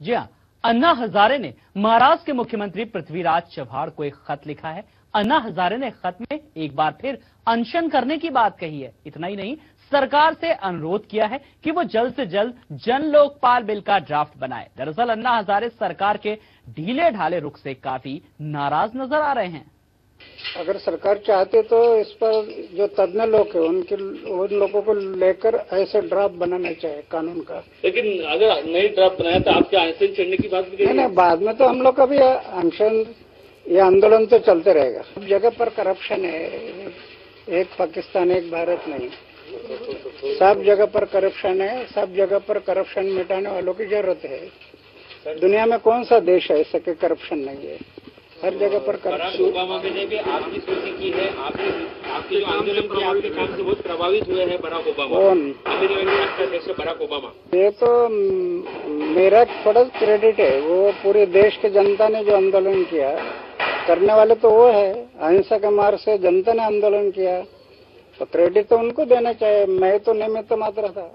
जी हाँ, अन्ना हजारे ने महाराष्ट्र के मुख्यमंत्री पृथ्वीराज चव्हाण को एक खत लिखा है। अन्ना हजारे ने खत में एक बार फिर अनशन करने की बात कही है। इतना ही नहीं, सरकार से अनुरोध किया है कि वो जल्द से जल्द जन लोकपाल बिल का ड्राफ्ट बनाए। दरअसल अन्ना हजारे सरकार के ढीले ढाले रुख से काफी नाराज नजर आ रहे हैं। अगर सरकार चाहते तो इस पर जो तज्ञ लोग हैं उन लोगों को लेकर ऐसे ड्राफ्ट बनाना चाहिए कानून का। लेकिन अगर नई ड्राफ्ट बनाया तो आपके अनशन चढ़ने की बात भी नहीं, बाद में तो हम लोग का भी अनशन या आंदोलन तो चलते रहेगा। सब जगह पर करप्शन है, एक पाकिस्तान एक भारत नहीं, सब जगह पर करप्शन है। सब जगह पर करप्शन मिटाने वालों की जरूरत है। दुनिया में कौन सा देश है ऐसा कि करप्शन नहीं है? हर जगह पर करप्शन। ओबामा ने भी आपकी सूची की है, आपके जो आंदोलन किया आपके काम से बहुत प्रभावित हुए हैं बराक ओबामा। कौन? अमेरिका के अध्यक्ष बराक ओबामा। ये तो मेरा थोड़ा क्रेडिट है। वो पूरे देश के जनता ने जो आंदोलन किया, करने वाले तो वो है। अहिंसा के मार्ग से जनता ने आंदोलन किया तो क्रेडिट तो उनको देना चाहिए। मैं तो निमित्त मात्र था।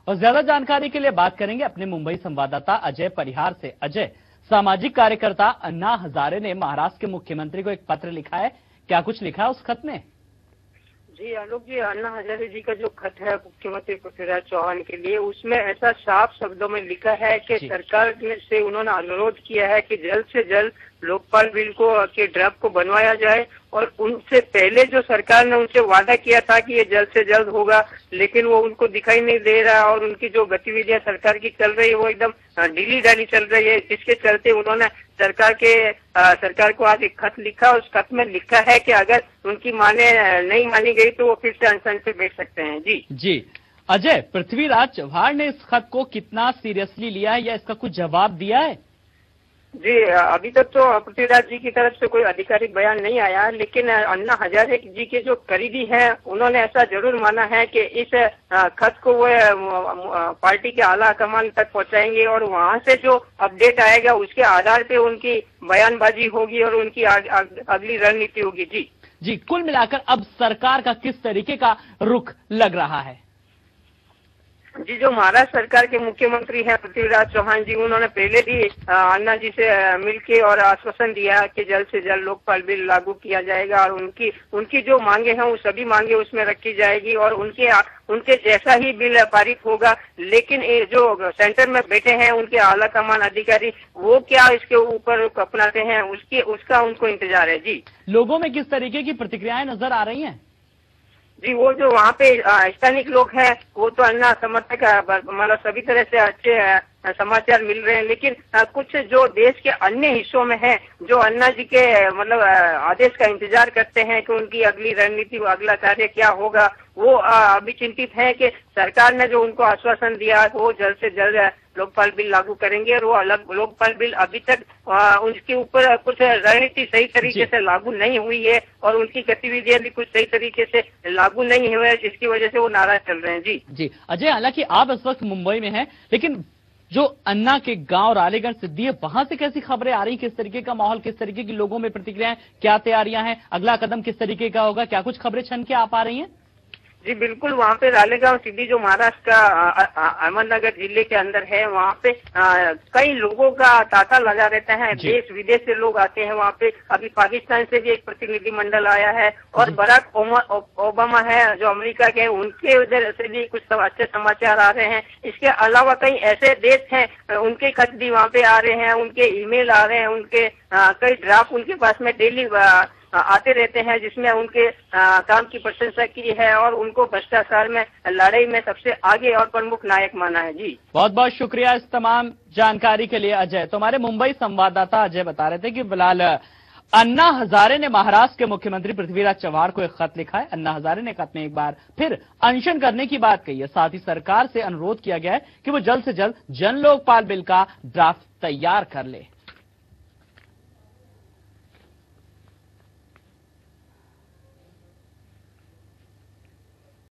और ज्यादा जानकारी के लिए बात करेंगे अपने मुंबई संवाददाता अजय परिहार से। अजय, सामाजिक कार्यकर्ता अन्ना हजारे ने महाराष्ट्र के मुख्यमंत्री को एक पत्र लिखा है, क्या कुछ लिखा है उस खत में? जी आलोक जी, अन्ना हजारे जी का जो खत है मुख्यमंत्री पृथ्वीराज चौहान के लिए, उसमें ऐसा साफ शब्दों में लिखा है कि सरकार से उन्होंने अनुरोध किया है कि जल्द से जल्द लोकपाल बिल को के ड्राफ्ट को बनवाया जाए। और उनसे पहले जो सरकार ने उनसे वादा किया था कि ये जल्द से जल्द होगा, लेकिन वो उनको दिखाई नहीं दे रहा और उनकी जो गतिविधियां सरकार की चल रही है वो एकदम ढीली ढाली चल रही है। जिसके चलते उन्होंने सरकार को आज एक खत लिखा। उस खत में लिखा है कि अगर उनकी माने नहीं मानी गई तो वो फिर से अनशन पे बैठ सकते हैं। जी अजय, पृथ्वीराज चव्हाण ने इस खत को कितना सीरियसली लिया है या इसका कुछ जवाब दिया है? जी, अभी तक तो पृथ्वीराज जी की तरफ से कोई आधिकारिक बयान नहीं आया, लेकिन अन्ना हजारे जी के जो करीबी हैं उन्होंने ऐसा जरूर माना है कि इस खत को वो पार्टी के आला कमान तक पहुंचाएंगे और वहां से जो अपडेट आएगा उसके आधार पे उनकी बयानबाजी होगी और उनकी अगली रणनीति होगी। जी, कुल मिलाकर अब सरकार का किस तरीके का रुख लग रहा है? जी, जो महाराष्ट्र सरकार के मुख्यमंत्री हैं पृथ्वीराज चौहान जी, उन्होंने पहले भी अन्ना जी से मिलके और आश्वासन दिया कि जल्द से जल्द लोकपाल बिल लागू किया जाएगा और उनकी जो मांगे हैं वो सभी मांगे उसमें रखी जाएगी और उनके जैसा ही बिल पारित होगा। लेकिन जो सेंटर में बैठे हैं उनके आला कमान अधिकारी, वो क्या इसके ऊपर अपनाते हैं उसका उनको इंतजार है। जी, लोगों में किस तरीके की प्रतिक्रियाएं नजर आ रही हैं? जी, वो जो वहाँ पे स्थानिक लोग हैं वो तो अन्ना समर्थक मतलब सभी तरह से अच्छे समाचार मिल रहे हैं, लेकिन कुछ जो देश के अन्य हिस्सों में हैं जो अन्ना जी के मतलब आदेश का इंतजार करते हैं कि उनकी अगली रणनीति अगला कार्य क्या होगा, वो अभी चिंतित है कि सरकार ने जो उनको आश्वासन दिया वो जल्द से जल्द लोकपाल बिल लागू करेंगे और वो लोकपाल बिल अभी तक उनके ऊपर कुछ रणनीति सही तरीके से लागू नहीं हुई है और उनकी गतिविधियां भी कुछ सही तरीके से लागू नहीं हुए है, जिसकी वजह से वो नाराज चल रहे हैं। जी अजय, हालांकि आप इस वक्त मुंबई में हैं, लेकिन जो अन्ना के गांव रालेगण सिद्धि है वहां से कैसी खबरें आ रही, किस तरीके का माहौल, किस तरीके की लोगों में प्रतिक्रियाएं, क्या तैयारियां हैं, अगला कदम किस तरीके का होगा, क्या कुछ खबरें छन के आ पा रही हैं? जी बिल्कुल, वहाँ पे रालेगांव सिद्धि जो महाराष्ट्र का अहमदनगर जिले के अंदर है, वहाँ पे कई लोगों का तांता लगा रहता है। देश विदेश से लोग आते हैं वहाँ पे। अभी पाकिस्तान से भी एक प्रतिनिधि मंडल आया है और बराक ओबामा है जो अमेरिका के, उनके उधर से भी कुछ अच्छे समाचार आ रहे हैं। इसके अलावा कई ऐसे देश हैं उनके खत भी वहाँ पे आ रहे हैं, उनके ईमेल आ रहे हैं, उनके कई ड्राफ्ट उनके पास में डेली आते रहते हैं जिसमें उनके काम की प्रशंसा की है और उनको भ्रष्टाचार में लड़ाई में सबसे आगे और प्रमुख नायक माना है। जी, बहुत बहुत शुक्रिया इस तमाम जानकारी के लिए अजय। तो हमारे मुंबई संवाददाता अजय बता रहे थे कि फिलहाल अन्ना हजारे ने महाराष्ट्र के मुख्यमंत्री पृथ्वीराज चव्हाण को एक खत लिखा है। अन्ना हजारे ने खत में एक बार फिर अनशन करने की बात कही है, साथ ही सरकार से अनुरोध किया गया है कि वो जल्द से जल्द जन लोकपाल बिल का ड्राफ्ट तैयार कर ले।